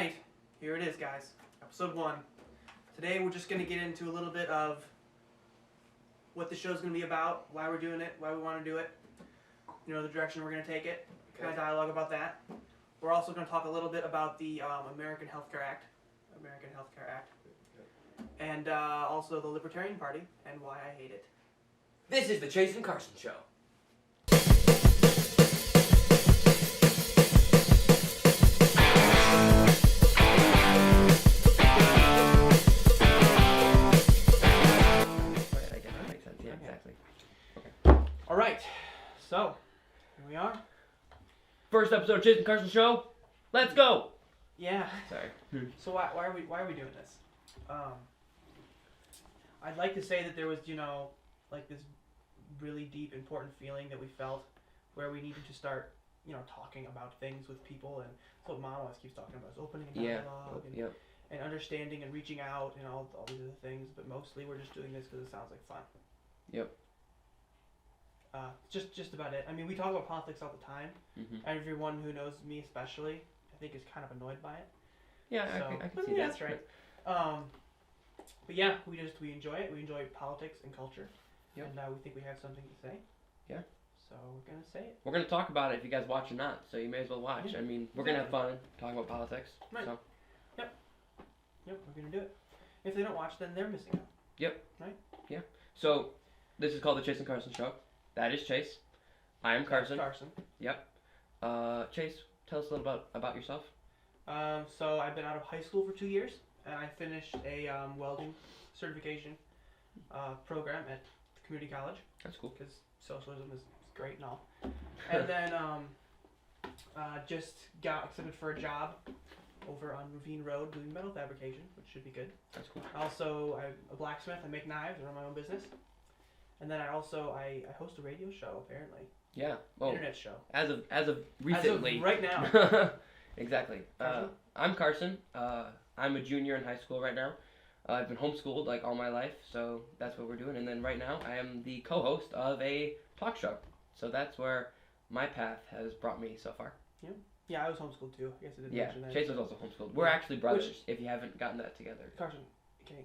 Alright, here it is, guys. Episode 1. Today we're just going to get into a little bit of what the show's going to be about, why we're doing it, why we want to do it, you know, the direction we're going to take it, kind of dialogue about that. We're also going to talk a little bit about the American Healthcare Act, and also the Libertarian Party and why I hate it. This is the Chase and Carson Show. Alright, so, here we are. First episode of Chase and Carson Show. Let's go! Yeah. Sorry. So why are we doing this? I'd like to say that there was, you know, like this really deep, important feeling that we felt where we needed to start, you know, talking about things with people, and that's what Mom always keeps talking about, is opening a dialogue and understanding and reaching out and all these other things, but mostly we're just doing this because it sounds like fun. Yep. Just about it. I mean, we talk about politics all the time. Mm-hmm. Everyone who knows me especially, I think, is kind of annoyed by it. Yeah, so, I can see that. That's right. But yeah, we enjoy it. We enjoy politics and culture. Yep. And we think we have something to say. Yeah. So we're going to say it. We're going to talk about it if you guys watch or not, so you may as well watch. Yeah. I mean, we're going to have fun talking about politics. Right. So. Yep, we're going to do it. If they don't watch, then they're missing out. Yep. Right? Yeah. So, this is called the Chase and Carson Show. That is Chase. I am Carson. Yep. Chase, tell us a little about yourself. So I've been out of high school for 2 years, and I finished a welding certification program at the community college. That's cool. Because socialism is great and all. And then just got accepted for a job over on Ravine Road doing metal fabrication, which should be good. That's cool. Also, I'm a blacksmith. I make knives. I run my own business. And then I host a radio show, apparently. Yeah. Well, internet show. As of recently. As of right now. Exactly. Carson? I'm Carson. I'm a junior in high school right now. I've been homeschooled like all my life, so that's what we're doing. And then right now, I am the co-host of a talk show. So that's where my path has brought me so far. Yeah. Yeah, I was homeschooled too. I guess I didn't mention that. Chase was also homeschooled. We're actually brothers, if you haven't gotten that together. Carson, okay.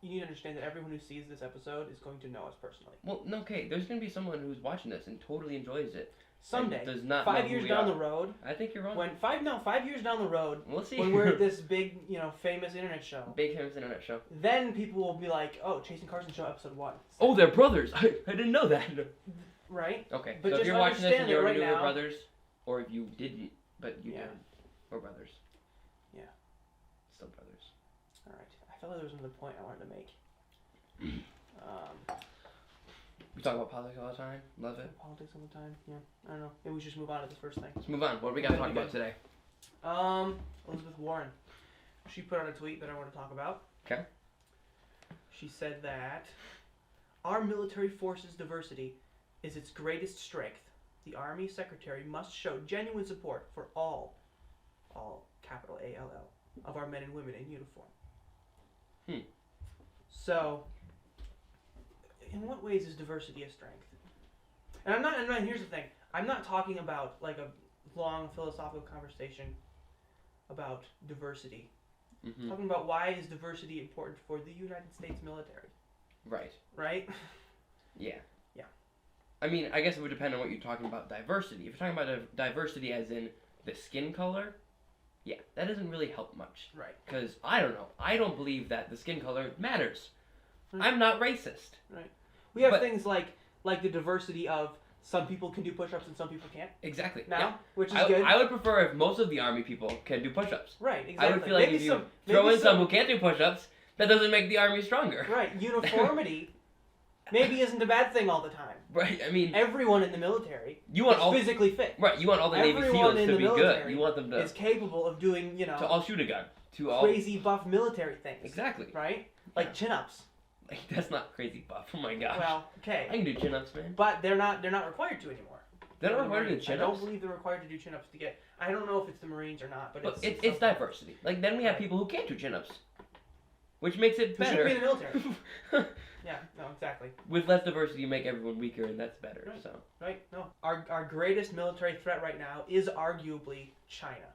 You need to understand that everyone who sees this episode is going to know us personally. Well, no, okay. There's going to be someone who's watching this and totally enjoys it. Someday. Does not 5 years down the road. I think you're wrong. 5 years down the road. We'll see. When we're at this big, you know, famous internet show. Big famous internet show. Then people will be like, "Oh, Chase and Carson Show episode 1." Oh, they're brothers. I didn't know that. Right. Okay. But so if you're watching this and you already knew now, we're brothers, or if you didn't, but you did, we're brothers. Yeah. Still brothers. All right. I felt like there was another point I wanted to make. We talk about politics all the time. Love it. Politics all the time. Yeah. I don't know. Maybe we should just move on to this first thing. Let's move on. What do we got to talk about today? Elizabeth Warren. She put out a tweet that I want to talk about. Okay. She said that our military forces diversity is its greatest strength. The Army Secretary must show genuine support for all capital ALL, of our men and women in uniform. So, in what ways is diversity a strength? And here's the thing. I'm not talking about like a long philosophical conversation about diversity. Mm-hmm. I'm talking about why is diversity important for the United States military. Right. Right? Yeah. Yeah. I mean, I guess it would depend on what you're talking about diversity. If you're talking about diversity as in the skin color, yeah, that doesn't really help much. Right. Because, I don't know, I don't believe that the skin color matters. Right. I'm not racist. Right. We have things like the diversity of some people can do push-ups and some people can't. Exactly. Now, yeah. which is good. I would prefer if most of the Army people can do push-ups. Right, exactly. I would feel like if you throw in some who can't do push-ups, that doesn't make the Army stronger. Right. Uniformity maybe isn't a bad thing all the time. Right, I mean... Everyone in the military is physically fit. Right, you want all the Navy SEALs to be good. You want them to... is capable of doing, you know... To all shoot a gun. Crazy buff military things. Exactly. Right? Like chin-ups. Like, that's not crazy buff. Oh my gosh. Well, okay. I can do chin-ups, man. But they're not required to anymore. They're not required to do chin-ups? I don't believe they're required to do chin-ups to get... I don't know if it's the Marines or not, but it's diversity. Like, then we have people who can't do chin-ups. Which makes it better. Who should be in the military. Yeah, no, exactly. With less diversity, you make everyone weaker, and that's better. Right. So. Right. No. Our greatest military threat right now is arguably China.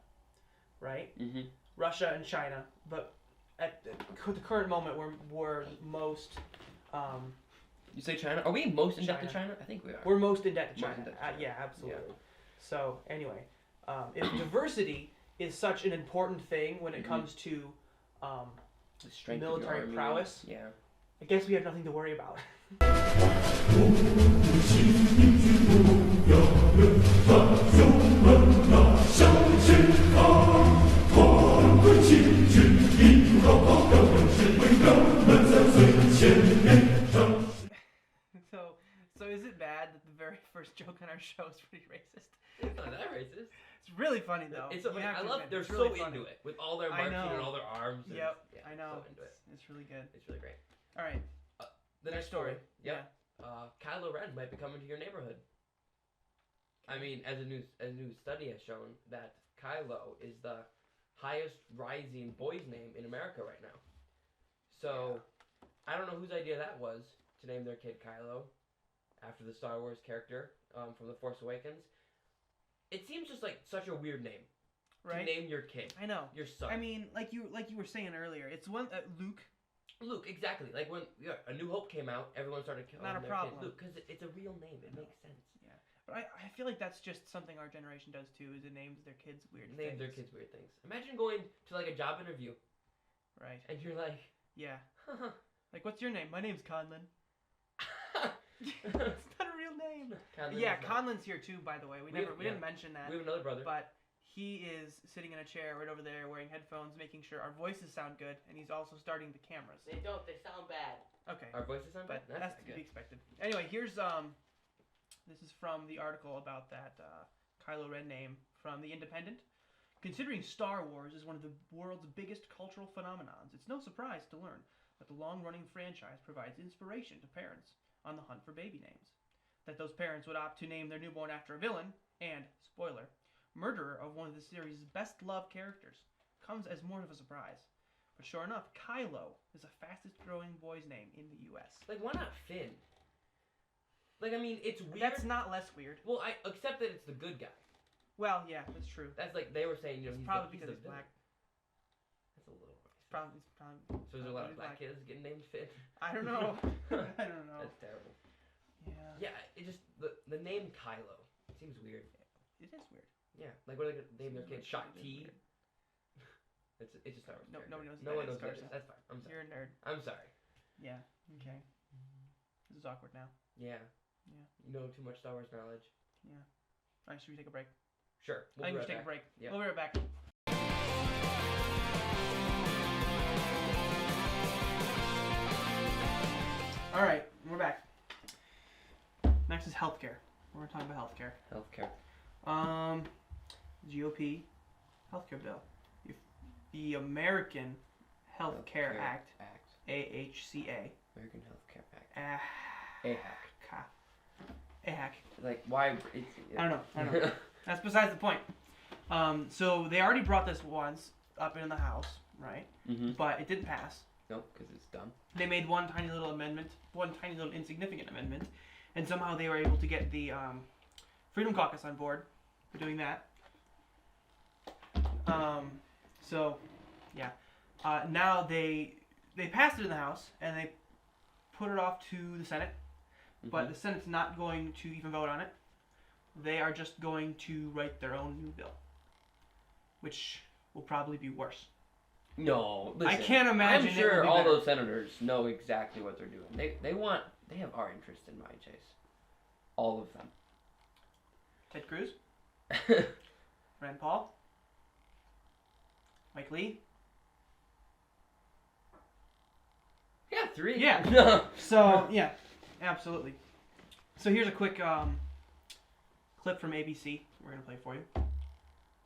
Right. Mm-hmm. Russia and China, but at the current moment, we're most. You say China? Are we most in debt to China. China? I think we are. We're most in debt to Most China. in debt to China. Yeah, absolutely. Yeah. So anyway, if diversity is such an important thing when it comes to The strength military of your army. prowess, Yeah. I guess we have nothing to worry about. So is it bad that the very first joke on our show is pretty racist? It's not that racist. It's really funny though. It's You have I to love. admit, They're it's so really funny. into it with all their I marching know. and all their arms. And Yep, yeah, I know. So into it. It's really good. It's really great. All right. The next story. Yeah. Kylo Ren might be coming to your neighborhood. I mean, as a new study has shown that Kylo is the highest rising boy's name in America right now. So, I don't know whose idea that was to name their kid Kylo after the Star Wars character from The Force Awakens. It seems just like such a weird name Right. to name your kid, I know. your son. I mean, like you were saying earlier, it's one Luke. Luke, exactly. Like when A New Hope came out, everyone started calling Not a their problem. kid Luke because it's a real name. It makes sense. Yeah. But I feel like that's just something our generation does too. Is it names their kids weird Names things. their kids weird things. Imagine going to like a job interview Right. and you're like, Yeah. haha. Like, what's your name? My name's Conlon. It's not a real name. Conlon Yeah, is not- Conlon's here too, by the way. We didn't mention that. We have another brother. But he is sitting in a chair right over there wearing headphones, making sure our voices sound good, and he's also starting the cameras. They don't. They sound bad. Okay. Our voices sound But bad? that's to be expected. Anyway, here's this is from the article about that Kylo Ren name from The Independent. Considering Star Wars is one of the world's biggest cultural phenomenons, it's no surprise to learn that the long-running franchise provides inspiration to parents on the hunt for baby names. That those parents would opt to name their newborn after a villain and, spoiler, murderer of one of the series' best-loved characters comes as more of a surprise. But sure enough, Kylo is the fastest-growing boy's name in the U.S. Like, why not Finn? Like, I mean, it's weird. That's not less weird. Well, I accept that it's the good guy. Well, yeah, that's true. That's like they were saying, you know, It's he's probably the, because he's villain. black. That's a little racist. It's probably. So is there a lot of he's black kids getting named Finn? I don't know. I don't know. That's terrible. Yeah. Yeah, it just the name Kylo seems weird. It is weird. Yeah, like what are they gonna name their kid? Seems Shot like T? it is It's a Star Wars No- character. nobody knows No who one that knows is, what it is. Carson. That's fine. I'm sorry. You're a nerd. I'm sorry. Yeah. Okay. This is awkward now. Yeah. Yeah. You know too much Star Wars knowledge. Yeah. Alright, should we take a break? Sure. I think we be should take right a break. Yeah. We'll be right back. Alright, we're back. Next is healthcare. We're talking about healthcare. Healthcare. GOP healthcare bill. The American Healthcare Act, AHCA. American Healthcare Act. AHAC. AHAC. Like why? It's, I don't know. That's besides the point. So they already brought this once up in the House, right? Mm-hmm. But it didn't pass. No, because it's dumb. They made one tiny little amendment, one tiny little insignificant amendment, and somehow they were able to get the Freedom Caucus on board for doing that. So, yeah. Now they passed it in the House and they put it off to the Senate, but the Senate's not going to even vote on it. They are just going to write their own new bill, which will probably be worse. No, listen, I can't imagine. I'm it will sure be all better. those senators know exactly what they're doing. They have our interest in mind, Chase. All of them. Ted Cruz, Rand Paul, Mike Lee. Yeah, 3. Yeah. So yeah, absolutely. So here's a quick clip from ABC. We're gonna play for you. So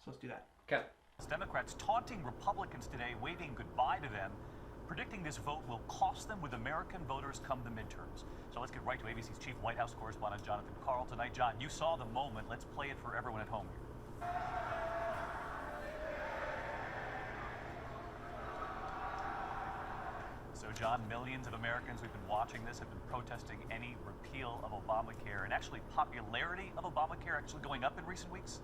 let's do that. Okay. Democrats taunting Republicans today, waving goodbye to them, predicting this vote will cost them with American voters come the midterms. So let's get right to ABC's chief White House correspondent, Jonathan Karl, tonight. John, you saw the moment. Let's play it for everyone at home here. So, John, millions of Americans who've been watching this have been protesting any repeal of Obamacare, and actually popularity of Obamacare actually going up in recent weeks.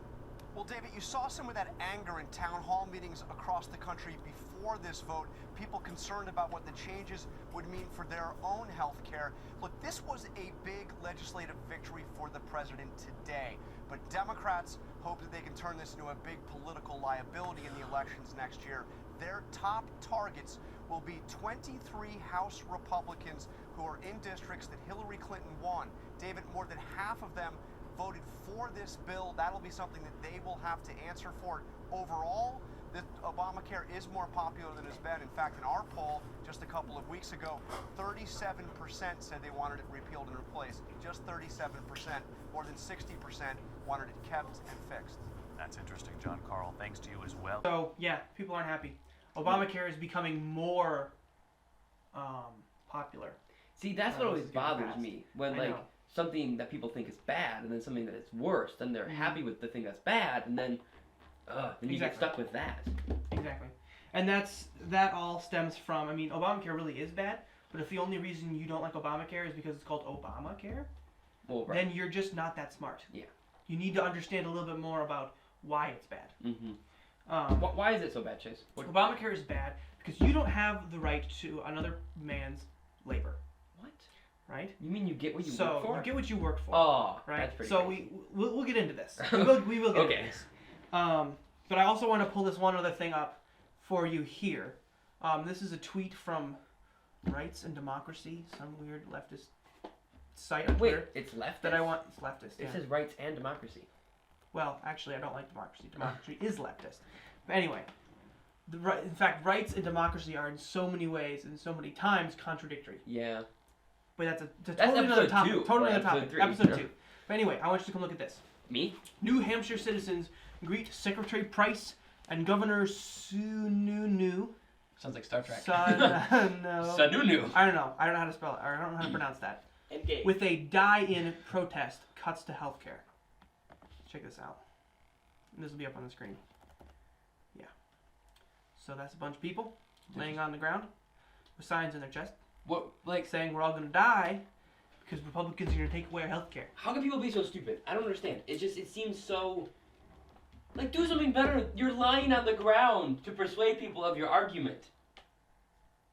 Well, David, you saw some of that anger in town hall meetings across the country before this vote. People concerned about what the changes would mean for their own health care. Look, this was a big legislative victory for the president today, but Democrats hope that they can turn this into a big political liability in the elections next year. Their top targets will be 23 House Republicans who are in districts that Hillary Clinton won. David, more than half of them voted for this bill. That'll be something that they will have to answer for. Overall, the Obamacare is more popular than it's been. In fact, in our poll just a couple of weeks ago, 37% said they wanted it repealed and replaced. Just 37%. More than 60% wanted it kept and fixed. That's interesting, John Carl. Thanks to you as well. So, yeah, people aren't happy. Obamacare is becoming more popular. See, that's what always bothers fast. me. When, I like, know. something that people think is bad, and then something that is worse, then they're happy with the thing that's bad, and then you get stuck with that. Exactly. And that all stems from, I mean, Obamacare really is bad, but if the only reason you don't like Obamacare is because it's called ObamaCare, Well, right. then you're just not that smart. Yeah. You need to understand a little bit more about why it's bad. Mm-hmm. Why is it so bad, Chase? Obamacare is bad because you don't have the right to another man's labor. What? Right? You mean you get what you work So for? you get what you work for. Oh, right? that's pretty So crazy. we'll get into this. We will get Okay. into this. But I also want to pull this one other thing up for you here. This is a tweet from Rights and Democracy, some weird leftist site on Wait, Twitter it's leftist? that I want. It's leftist. It Yeah. says rights and democracy. Well, actually, I don't like democracy. Democracy is leftist. But anyway, in fact, rights and democracy are in so many ways and so many times contradictory. Yeah. But that's That's totally another episode topic. 2, Totally or another topic. episode 3, Episode you know? 2. But anyway, I want you to come look at this. Me? New Hampshire citizens greet Secretary Price and Governor Sununu. Sounds like Star Trek. No. Sanunu. I don't know. I don't know how to spell it. I don't know how to pronounce that. Engage. With a die-in protest cuts to healthcare. Check this out. This will be up on the screen. Yeah. So that's a bunch of people laying on the ground with signs in their chest. What? Like, Saying we're all going to die because Republicans are going to take away our health care. how can people be so stupid? I don't understand. It seems so... Like, do something better. You're lying on the ground to persuade people of your argument.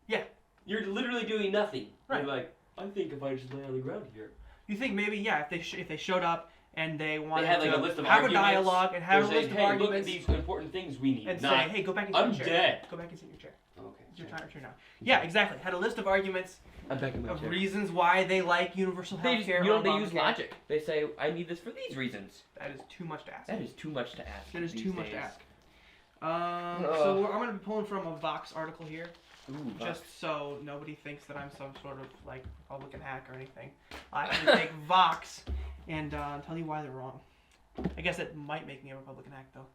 Yeah. You're literally doing nothing. Right. You're like, I think if I just lay on the ground here. You think maybe, yeah, if they showed up and they wanted They had like to a list of have arguments. a dialogue and have a They're list of saying, hey, arguments look at these important things we need. and Not, say, hey, go back and sit in I'm your chair. dead. Go back and sit in your chair. Okay. It's your chair now. Yeah, exactly. Had a list of arguments I'm back in my of chair. reasons why they like universal They health just, care. they use logic. They say, I need this for these reasons. That is too much to ask. That is too much to ask. That is these too much days. to ask. So I'm going to be pulling from a Vox article here, Ooh, just so nobody thinks that I'm some sort of like Republican hack or anything. I actually take Vox and tell you why they're wrong. I guess it might make me a Republican hack though.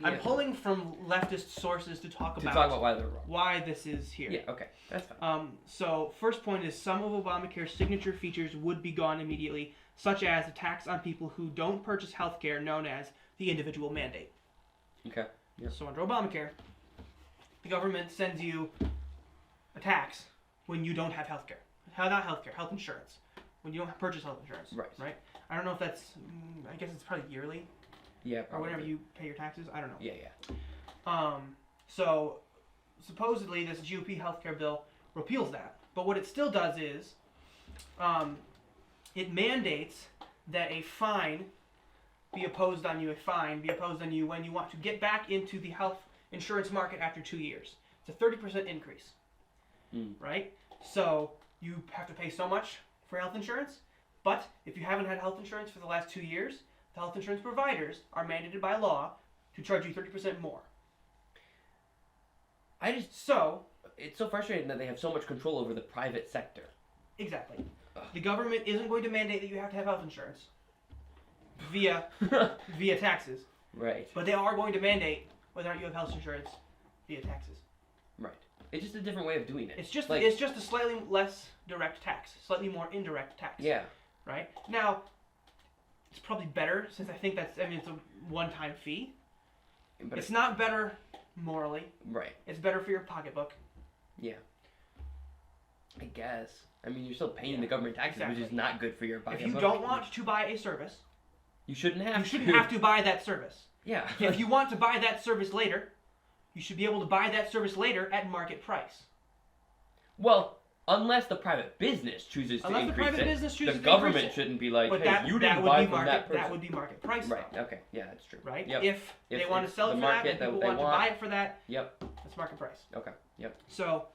I'm Yeah. pulling from leftist sources to talk about why they're wrong. why this is here. Yeah, okay. That's fine. So first point is some of Obamacare's signature features would be gone immediately, such as a tax on people who don't purchase health care known as the individual mandate. Okay. Yeah. So under Obamacare, the government sends you a tax when you don't have health care. Not health care, health insurance. When you don't purchase health insurance. Right. I don't know if that's, I guess it's probably yearly Yeah, or probably. whenever you pay your taxes. I don't know. Yeah. So supposedly this GOP healthcare bill repeals that. But what it still does is it mandates that a fine be imposed on you when you want to get back into the health insurance market after 2 years. It's a 30% increase, right? So you have to pay so much for health insurance, but if you haven't had health insurance for the last 2 years, the health insurance providers are mandated by law to charge you 30% more. It's so frustrating that they have so much control over the private sector. Exactly. The government isn't going to mandate that you have to have health insurance via taxes. Right. But they are going to mandate whether or not you have health insurance via taxes. Right. It's just a different way of doing it. It's just like, a slightly less direct tax, slightly more indirect tax. Yeah. Right? Now, it's probably better since it's a one-time fee. But it's not better morally. Right. It's better for your pocketbook. Yeah. I guess. I mean, you're still paying the government taxes, which is not good for your pocketbook. If you don't want to buy a service, you shouldn't have to buy that service. Yeah. If you want to buy that service later, you should be able to buy that service later at market price. Well, unless the private business chooses to Unless the increase private it, business chooses the to increase government it. shouldn't be like, But hey, you didn't buy from that person. That would be market price. Right. Though. Okay. Yeah, that's true. Right. Yep. If they want to sell it the for that, market and that people they want to buy it for that. Yep. That's market price. Okay. Yep. So,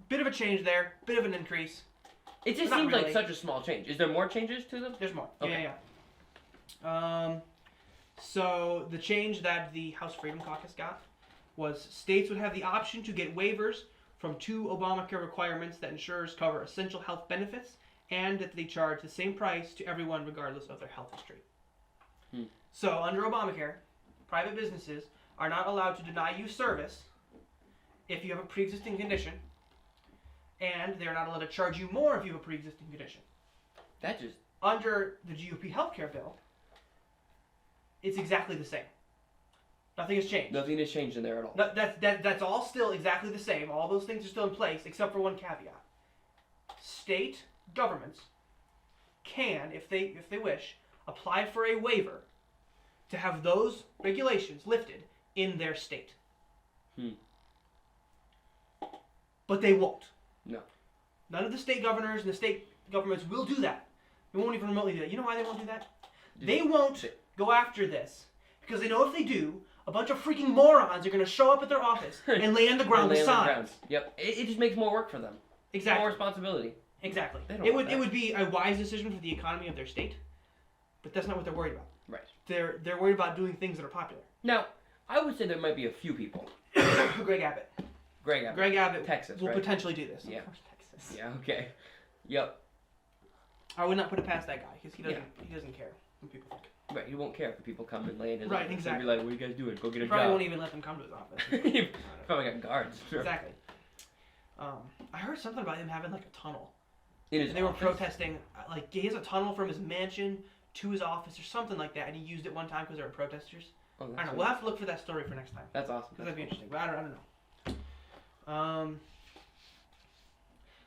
bit of a change there, bit of an increase. It just Not seems really. like such a small change. Is there more changes to them? There's more. Okay. Yeah. So the change that the House Freedom Caucus got was states would have the option to get waivers from 2 Obamacare requirements that insurers cover essential health benefits and that they charge the same price to everyone regardless of their health history. So under Obamacare, private businesses are not allowed to deny you service if you have a pre-existing condition, and they're not allowed to charge you more if you have a pre-existing condition. That just... Under the GOP healthcare bill, it's exactly the same. Nothing has changed. Nothing has changed in there at all. No, that's all still exactly the same. All those things are still in place, except for one caveat. State governments can, if they wish, apply for a waiver to have those regulations lifted in their state. But they won't. No. None of the state governors and the state governments will do that. They won't even remotely do that. You know why they won't do that? They won't go after this because they know if they do, a bunch of freaking morons are going to show up at their office and lay on the ground with signs. Yep. It just makes more work for them. Exactly. More responsibility. Exactly. It would be a wise decision for the economy of their state, but that's not what they're worried about. Right. They're worried about doing things that are popular. Now, I would say there might be a few people. Greg Abbott. Greg Abbott. Texas, will right? potentially do this. Yeah. Of course, Texas. Yeah. Okay. Yep. I would not put it past that guy because he doesn't care what people think. Right. He won't care if people come and lay in his Right, office exactly. and be like, "What are you guys doing? Go get a He probably job." won't even let them come to his office. He probably got guards. Sure. Exactly. I heard something about him having like a tunnel. In his And they were office? protesting. Like he has a tunnel from his mansion to his office or something like that, and he used it one time because there were protesters. Oh, I don't that's know. sweet. We'll have to look for that story for next time. That's awesome. Because that'd be interesting. But I don't know.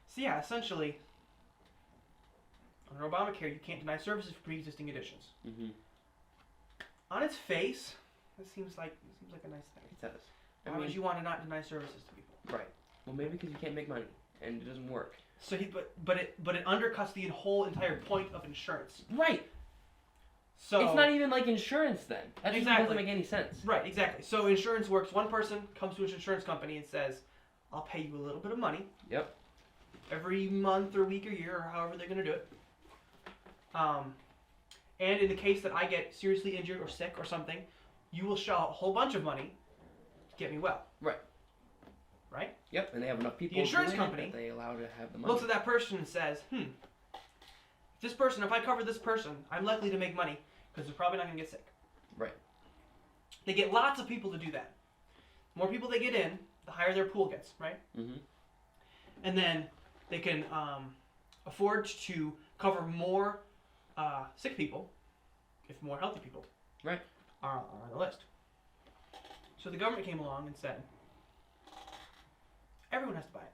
So yeah, essentially, under Obamacare, you can't deny services for pre-existing conditions. Mm-hmm. On its face, it seems like a nice thing. It does. Why would you want to not deny services to people? Right. Well, maybe because you can't make money and it doesn't work. So but it undercuts the whole entire point of insurance. Right. So It's not even like insurance then. That just Exactly. doesn't make any sense. Right, exactly. So insurance works. One person comes to an insurance company and says, "I'll pay you a little bit of money." Yep. Every month or week or year or however they're going to do it. And in the case that I get seriously injured or sick or something, you will shell out a whole bunch of money to get me well. Right. Right? Yep. And they have enough people. The insurance doing it company that they allow to have the money. Looks at that person and says, if I cover this person, I'm likely to make money because they're probably not going to get sick. Right. They get lots of people to do that. The more people they get in, the higher their pool gets, right? Mm-hmm. And then they can afford to cover more sick people if more healthy people Right. are on the list. So the government came along and said, everyone has to buy it.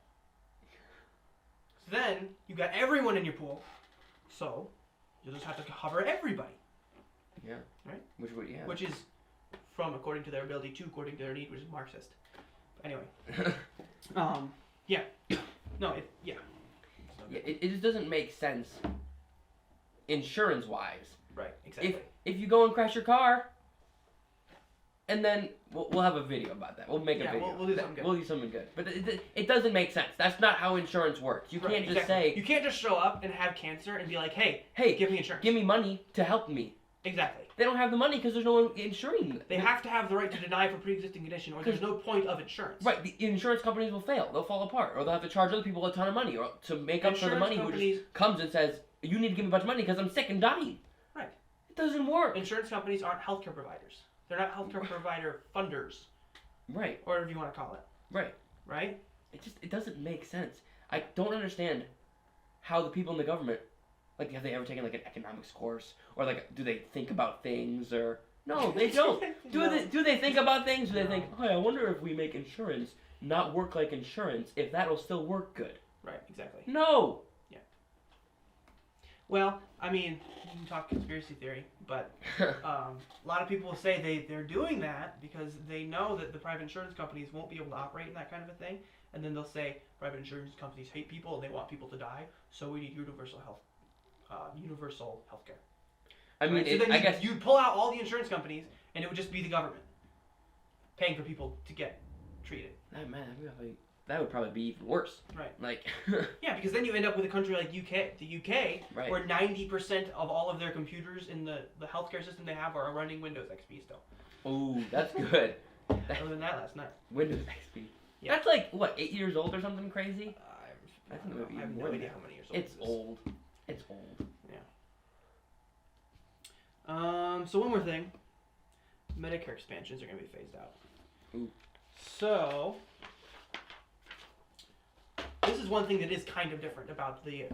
So then you got everyone in your pool, so you'll just have to cover everybody. Yeah. Right? Which Which is from according to their ability to according to their need, which is Marxist. But anyway. Yeah. No, yeah. Yeah, it just doesn't make sense insurance-wise. Right, exactly. If you go and crash your car, and then we'll have a video about that. We'll make a video. We'll do something good. We'll do something good. But it doesn't make sense. That's not how insurance works. You can't just say... You can't just show up and have cancer and be like, hey, give me insurance. Give me money to help me. Exactly. They don't have the money because there's no one insuring them. They have to have the right to deny for pre-existing condition, or there's no point of insurance. Right, the insurance companies will fail. They'll fall apart, or they'll have to charge other people a ton of money, or to make up for the money who just comes and says, you need to give me a bunch of money because I'm sick and dying. Right. It doesn't work. Insurance companies aren't healthcare providers. They're not healthcare provider funders. Right. Or whatever you want to call it. Right. Right? It doesn't make sense. I don't understand how the people in the government, like, have they ever taken like an economics course, or like, do they think about things, or no, they don't. Do they think about things? Do they think, oh, I wonder if we make insurance not work like insurance, if that'll still work good? Right. Exactly. No. Yeah. Well, I mean, you can talk conspiracy theory, but a lot of people say they're doing that because they know that the private insurance companies won't be able to operate in that kind of a thing, and then they'll say private insurance companies hate people and they want people to die, so we need universal health care. I mean, right? So then I guess you pull out all the insurance companies, and it would just be the government paying for people to get treated. That would probably be even worse. Right. Like. Yeah, because then you end up with a country like the UK, right. where 90% of all of their computers in the healthcare system they have are running Windows XP still. Ooh, that's good. I learned that last night. Windows XP. Yeah. That's like, what, 8 years old or something crazy? I have no idea how many years old it's old. It's old. Yeah. So one more thing. Medicare expansions are going to be phased out. Ooh. So, this is one thing that is kind of different about the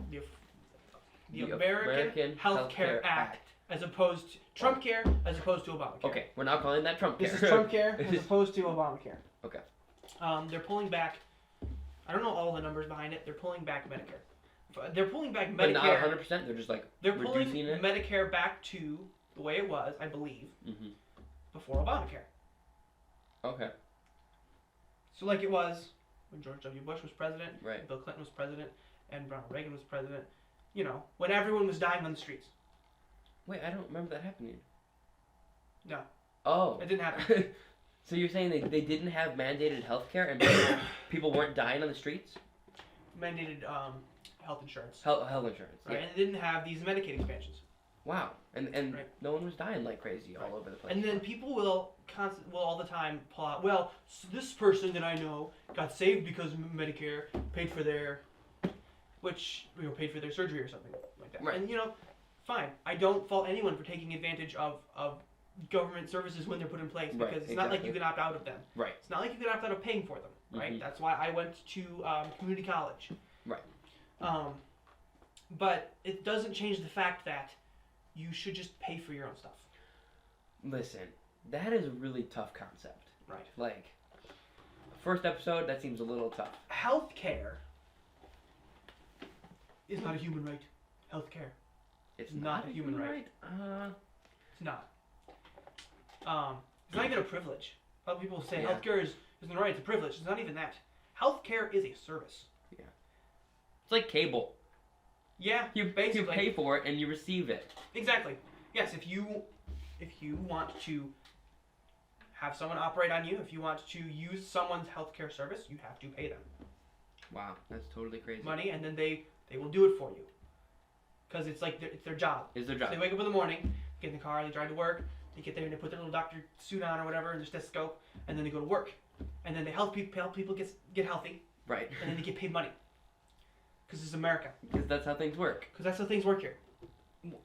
American Healthcare Act as opposed to Trumpcare as opposed to Obamacare. Okay, we're not calling that Trumpcare. This is Trumpcare as opposed to Obamacare. Okay. They're pulling back. I don't know all the numbers behind it. They're pulling back Medicare. They're pulling back Medicare. But not 100%. They're just like they're pulling reducing it. Medicare back to the way it was, I believe, before Obamacare. Okay. So like it was when George W. Bush was president, right. Bill Clinton was president, and Ronald Reagan was president. You know, when everyone was dying on the streets. Wait, I don't remember that happening. No. Oh. It didn't happen. So you're saying they didn't have mandated health care and people weren't dying on the streets? Mandated health insurance. Health insurance, right? Yeah. And it didn't have these Medicaid expansions. Wow. And right. No one was dying like crazy all over the place. And then people will all the time pull out, well, this person that I know got saved because Medicare paid for their paid for their surgery or something like that. Right. And fine. I don't fault anyone for taking advantage of government services when they're put in place because it's not like you can opt out of them. Right. It's not like you can opt out of paying for them. Right. That's why I went to community college. Right. But it doesn't change the fact that you should just pay for your own stuff. Listen, that is a really tough concept. Right. Like, first episode, that seems a little tough. Healthcare is not a human right. Healthcare. It's not a human right. It's not. It's not even a privilege. A lot of people say healthcare isn't right. It's a privilege. It's not even that. Healthcare is a service. Yeah. It's like cable. Yeah, you pay for it and you receive it. Exactly. Yes, if you want to have someone operate on you, if you want to use someone's healthcare service, you have to pay them. Wow, that's totally crazy. Money, and then they will do it for you. Because it's like it's their job. It's their job. So they wake up in the morning, get in the car, they drive to work, they get there and they put their little doctor suit on or whatever, and their stethoscope, and then they go to work. And then they help people get healthy. Right. And then they get paid money. Because it's America. Because that's how things work. Because that's how things work here.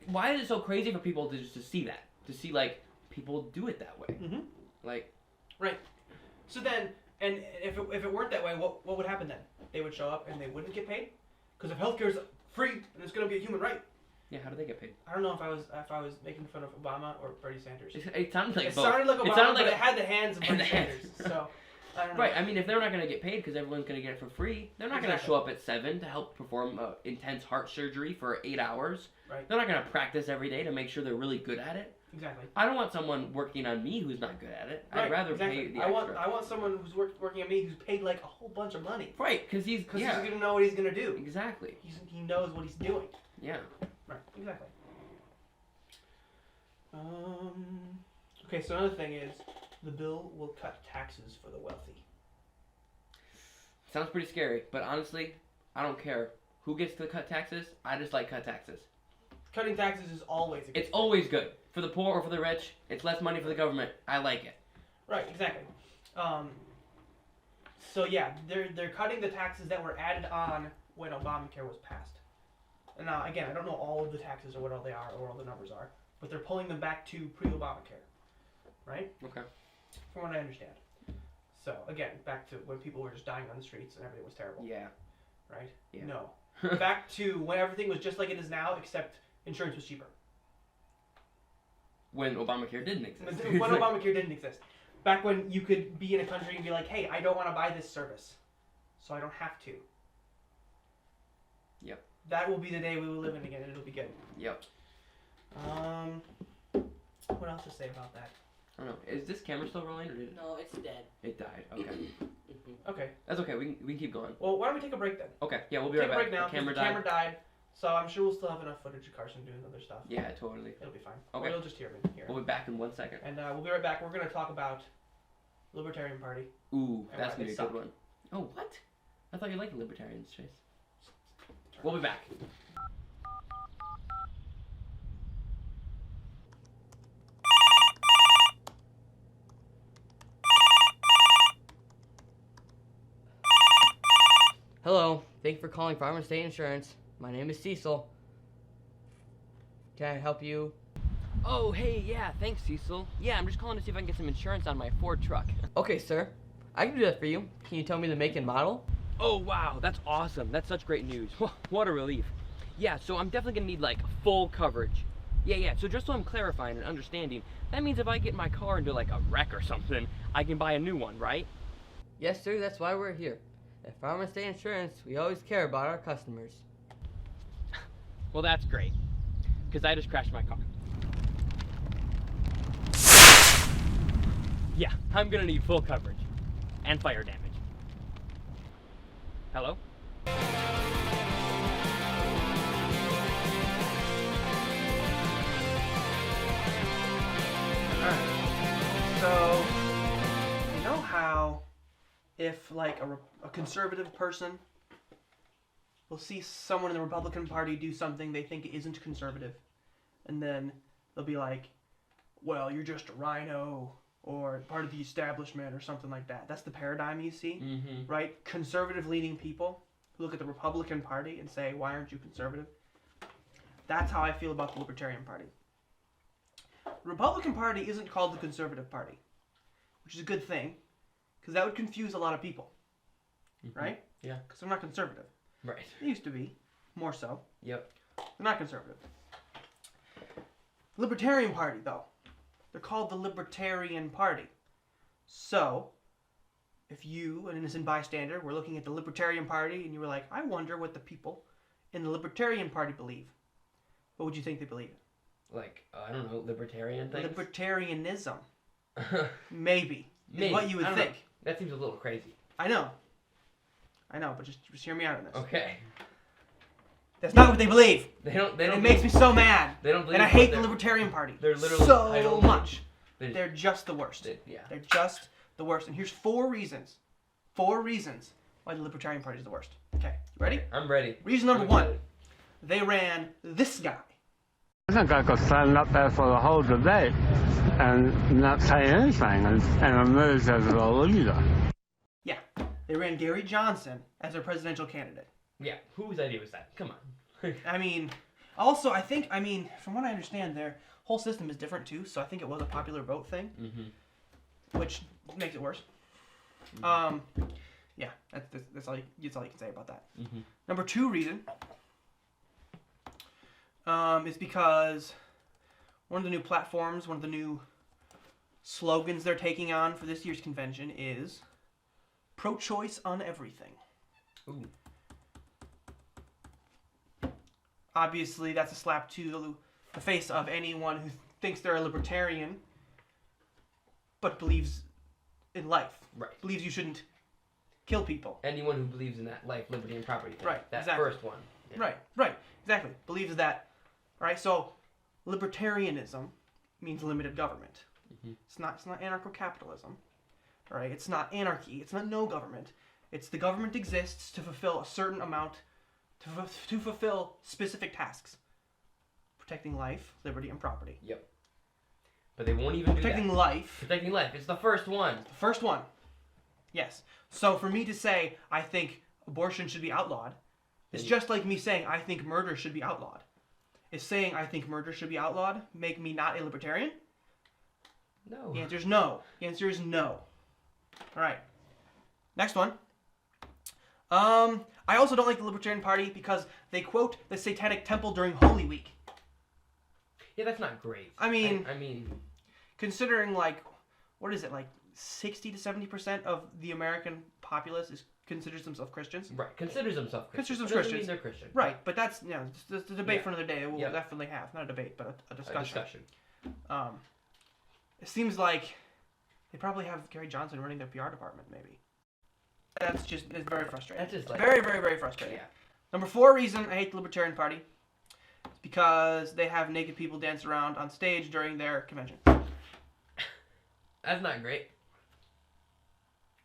Why is it so crazy for people to just to see that? To see, like, people do it that way? Mm-hmm. Like... Right. So then, and if it weren't that way, what would happen then? They would show up and they wouldn't get paid? Because if healthcare is free and it's going to be a human right. Yeah, how do they get paid? I don't know if I was making fun of Obama or Bernie Sanders. It sounded like both. It sounded like Obama, but it had the hands of Bernie Sanders. So... I don't know. Right, I mean, if they're not going to get paid because everyone's going to get it for free, they're not going to show up at 7 to help perform intense heart surgery for 8 hours. Right. They're not going to practice every day to make sure they're really good at it. Exactly. I don't want someone working on me who's not good at it. Right, I'd rather pay the extra. I want someone who's working on me who's paid like a whole bunch of money. Right, because he's going to know what he's going to do. Exactly. He knows what he's doing. Yeah. Right, exactly. Okay, so another thing is the bill will cut taxes for the wealthy. Sounds pretty scary, but honestly, I don't care who gets to cut taxes. I just like cut taxes. Cutting taxes is always a good thing. Always good. For the poor or for the rich, it's less money for the government. I like it. Right, exactly. So yeah, they're cutting the taxes that were added on when Obamacare was passed. And now, again, I don't know all of the taxes or what all they are or what all the numbers are, but they're pulling them back to pre-Obamacare. Right? Okay. From what I understand. So, again, back to when people were just dying on the streets and everything was terrible. Yeah. Right? Yeah. No. Back to when everything was just like it is now, except insurance was cheaper. When Obamacare didn't exist. When Obamacare didn't exist. Back when you could be in a country and be like, hey, I don't want to buy this service, so I don't have to. Yep. that will be the day we will live in again, and it'll be good. Yep. What else to say about that? I don't know. Is this camera still rolling, or did it? No, it's dead. It died. Okay. Okay. That's okay. We can keep going. Well, why don't we take a break then? Okay. Yeah, we'll be Take right a back. break now. The camera the died. camera died. So I'm sure we'll still have enough footage of Carson doing other stuff. Yeah, totally. It'll be fine. Okay. Or you'll just hear me here. We'll be back in 1 second. And we'll be right back. We're going to talk about Libertarian Party. Ooh, And that's why going to they be a good suck. one. Oh, what? I thought you liked the Libertarians, Chase. We'll be back. Hello, thank you for calling Farmer State Insurance. My name is Cecil. Can I help you? Oh, hey, yeah, thanks, Cecil. Yeah, I'm just calling to see if I can get some insurance on my Ford truck. Okay, sir. I can do that for you. Can you tell me the make and model? Oh, wow, that's awesome. That's such great news. What a relief. Yeah, so I'm definitely gonna need, like, full coverage. Yeah, so just so I'm clarifying and understanding, that means if I get my car into, like, a wreck or something, I can buy a new one, right? Yes, sir, that's why we're here. At Farmer State Insurance, we always care about our customers. Well, that's great, because I just crashed my car. Yeah, I'm gonna need full coverage and fire damage. Hello? Alright. So, you know how if, like, a conservative person will see someone in the Republican Party do something they think isn't conservative, and then they'll be like, well, you're just a rhino, or part of the establishment, or something like that. That's the paradigm you see, right? Conservative-leaning people who look at the Republican Party and say, why aren't you conservative? That's how I feel about the Libertarian Party. The Republican Party isn't called the Conservative Party, which is a good thing, because that would confuse a lot of people, right? Yeah. Because they're not conservative. Right. They used to be, more so. Yep. They're not conservative. Libertarian Party, though. They're called the Libertarian Party. So, if you, an innocent bystander, were looking at the Libertarian Party and you were like, I wonder what the people in the Libertarian Party believe, what would you think they believe? Like, I don't know, libertarian things? Libertarianism. Maybe. Is what you would think. Know. That seems a little crazy. I know, but just hear me out on this. Okay. That's not what they believe. They don't. It makes me so mad. They don't believe. And I hate the Libertarian Party. They're literally so much. They're just the worst. Yeah. They're just the worst. And here's 4 reasons. 4 reasons why the Libertarian Party is the worst. Okay, you ready? I'm ready. Reason number 1. They ran this guy. I think I could stand up there for the whole debate and not say anything and emerge as a leader. Yeah, they ran Gary Johnson as their presidential candidate. Yeah, whose idea was that? Come on. I mean, also, from what I understand, their whole system is different too, so I think it was a popular vote thing, which makes it worse. Yeah, that's all you can say about that. Number 2 reason is because one of the new platforms, one of the new slogans they're taking on for this year's convention is pro-choice on everything. Ooh. Obviously, that's a slap to the face of anyone who thinks they're a libertarian, but believes in life. Right. Believes you shouldn't kill people. Anyone who believes in that life, liberty, and property thing. Right, That exactly. first one. Yeah. Right, exactly. Believes that. Right, so libertarianism means limited government. It's not anarcho-capitalism. Right? It's not anarchy. It's not no government. It's the government exists to fulfill a certain amount, to fulfill specific tasks. Protecting life, liberty, and property. Yep. But they won't even do that. Protecting life. Protecting life. It's the first one. The first one. Yes. So for me to say I think abortion should be outlawed, it's just like me saying I think murder should be outlawed. Is saying I think murder should be outlawed make me not a libertarian? No. The answer is no. The answer is no. All right. Next one. I also don't like the Libertarian Party because they quote the Satanic Temple during Holy Week. Yeah, that's not great. I mean, considering considering, like, what is it, like 60 to 70% of the American populace considers themselves Christians. Right. Considers themselves Christians. Considers Doesn't Christians. mean they're Christian. Right, but that's it's a debate Yeah. for another day. We'll Yep. definitely have not a debate, but a discussion. A discussion. It seems like they probably have Gary Johnson running their PR department. Maybe it's very frustrating. That's just like Very, very, very frustrating. Yeah. Number 4 reason I hate the Libertarian Party is because they have naked people dance around on stage during their convention. That's not great.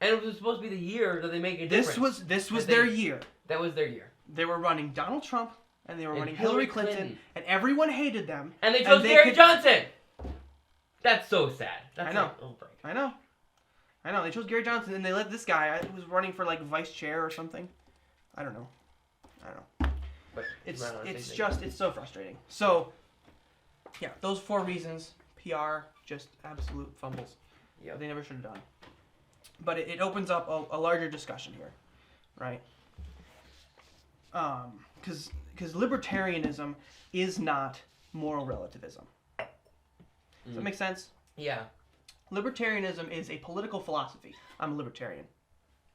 And it was supposed to be the year that they make a difference. This was their year. That was their year. They were running Donald Trump and they were And running Hillary Hillary Clinton, Clinton. and everyone hated them. And they chose Gary Johnson. That's so sad. That's I know. Like, oh, break. I know. They chose Gary Johnson and they let this guy who was running for like vice chair or something. I don't know. But It's right on, it's so frustrating. So, yeah, those 4 reasons. PR, just absolute fumbles. Yep. They never should have done. But it opens up a larger discussion here, right? Because libertarianism is not moral relativism. Does that make sense? Yeah. Libertarianism is a political philosophy. I'm a libertarian.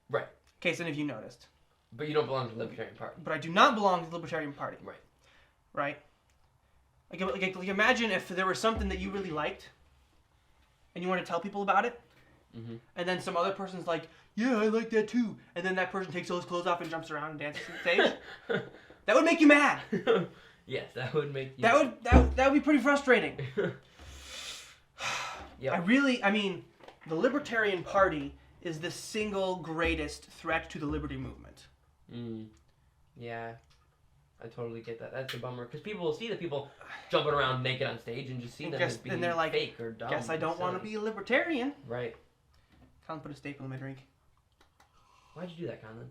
Right. In case any of you noticed. But you don't belong to the Libertarian Party. But I do not belong to the Libertarian Party. Right. Right? Like imagine if there was something that you really liked, and you want to tell people about it, and then some other person's like, yeah, I like that too, and then that person takes all his clothes off and jumps around and dances on stage. That would make you mad. Yes, that would make you That would be pretty frustrating. Yeah. The Libertarian Party is the single greatest threat to the liberty movement. Yeah. I totally get that. That's a bummer. Because people will see the people jumping around naked on stage and just see them as being and they're like, fake or dumb. Guess I don't want to silly. be a libertarian. Right. Colin put a staple in my drink. Why'd you do that, Conlon?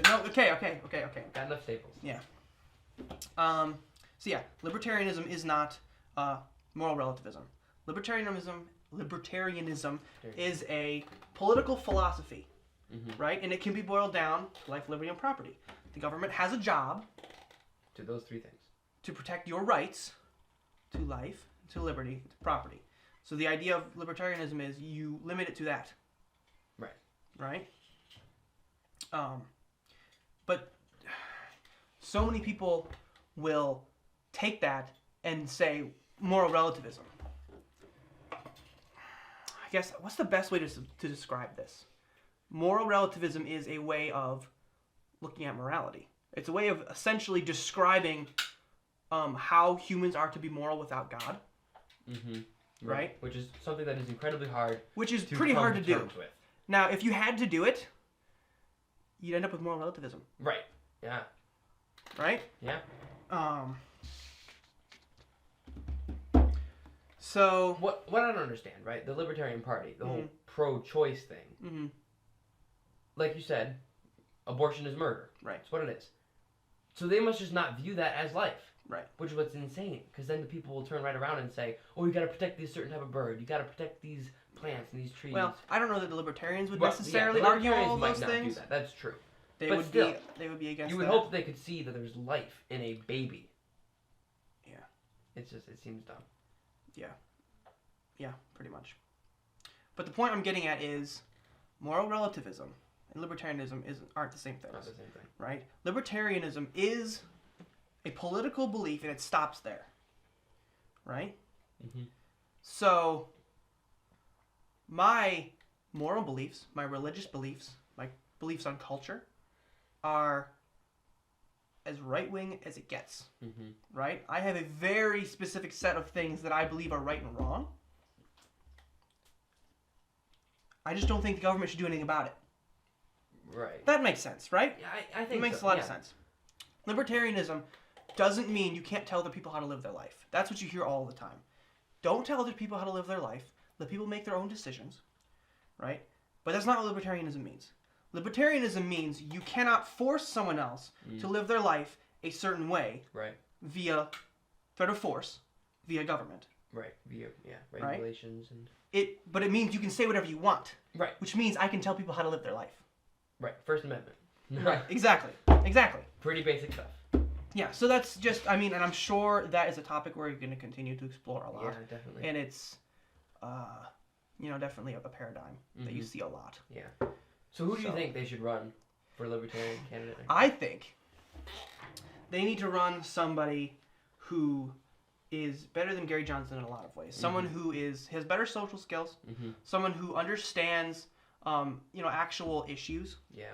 No, okay. Got enough staples. Yeah. So yeah, libertarianism is not moral relativism. Libertarianism is a political philosophy, right? And it can be boiled down to life, liberty, and property. The government has a job To those 3 things. to protect your rights to life, to liberty, to property. So the idea of libertarianism is you limit it to that. Right. Right? But so many people will take that and say moral relativism. I guess, what's the best way to describe this? Moral relativism is a way of looking at morality. It's a way of essentially describing how humans are to be moral without God. Right? Which is something that is incredibly hard. Which is to pretty come hard to do. terms with. Now, if you had to do it, you'd end up with moral relativism. Right. Yeah. Right? Yeah. So What I don't understand, right? The Libertarian Party, the whole pro-choice thing. Like you said, abortion is murder. Right. That's what it is. So they must just not view that as life. Right. Which is what's insane. Because then the people will turn right around and say, oh, you got to protect this certain type of bird. You got to protect these plants and these trees. Well, I don't know that the libertarians would Well, necessarily the argue Libertarians all might those not things. do that. That's true. They But would still, be against You would that. hope they could see that there's life in a baby. Yeah. It seems dumb. Yeah, pretty much. But the point I'm getting at is moral relativism and libertarianism aren't the same things. Not the same thing. Right? Libertarianism is a political belief and it stops there. Right? So my moral beliefs, my religious beliefs, my beliefs on culture are as right-wing as it gets. Right? I have a very specific set of things that I believe are right and wrong. I just don't think the government should do anything about it. Right. That makes sense, right? Yeah, I think It makes so, a lot yeah. of sense. Libertarianism doesn't mean you can't tell other people how to live their life. That's what you hear all the time. Don't tell other people how to live their life. Let people make their own decisions, right? But that's not what libertarianism means. Libertarianism means you cannot force someone else to live their life a certain way Right. via threat of force, via government. Right. Via regulations and But it means you can say whatever you want. Right. Which means I can tell people how to live their life. Right. First Amendment. Right. Exactly. Pretty basic stuff. Yeah, so that's just, and I'm sure that is a topic we're going to continue to explore a lot. Yeah, definitely. And it's, definitely a paradigm that you see a lot. Yeah. So who do you think they should run for Libertarian candidate? I think they need to run somebody who is better than Gary Johnson in a lot of ways. Someone who has better social skills. Someone who understands, actual issues. Yeah.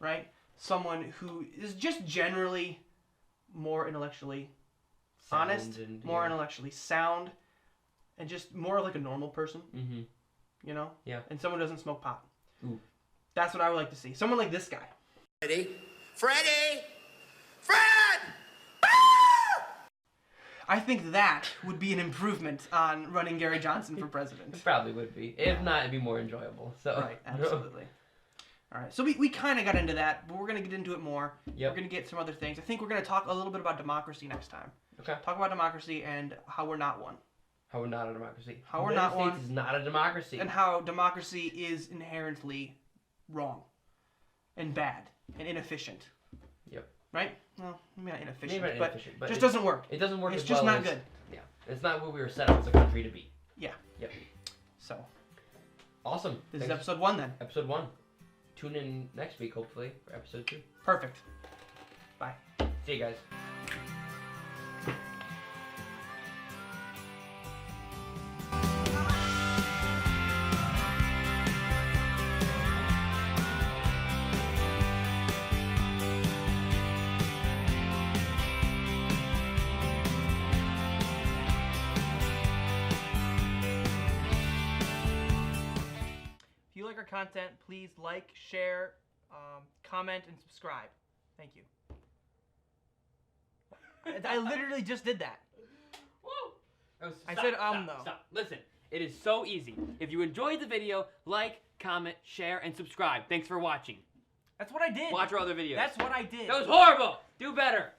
Right? Someone who is just generally more intellectually honest, more intellectually sound, and just more like a normal person. You know? Yeah. And someone who doesn't smoke pot. Ooh. That's what I would like to see. Someone like this guy. Freddy! Fred! I think that would be an improvement on running Gary Johnson for president. It probably would be. If not, it'd be more enjoyable. So. Right, absolutely. All right, so we kind of got into that, but we're going to get into it more. Yep. We're going to get some other things. I think we're going to talk a little bit about democracy next time. Okay. Talk about democracy and how we're not one. How we're not a democracy. How we're not one. The United States is not a democracy. And how democracy is inherently wrong and bad and inefficient. Yep. Right? Well, maybe not inefficient, Maybe not inefficient, but just doesn't work. It doesn't work It's as just well not as, good. Yeah. It's not what we were set up as a country to be. Yeah. Yep. So. Awesome. This is episode 1 then. Episode 1. Tune in next week, hopefully, for episode 2. Perfect. Bye. See you guys. If you like our content, please like, share, comment, and subscribe. Thank you. I literally just did that. Woo! I said though. Stop. Listen, it is so easy. If you enjoyed the video, like, comment, share, and subscribe. Thanks for watching. That's what I did. Watch our other videos. That's what I did. That was horrible. Do better.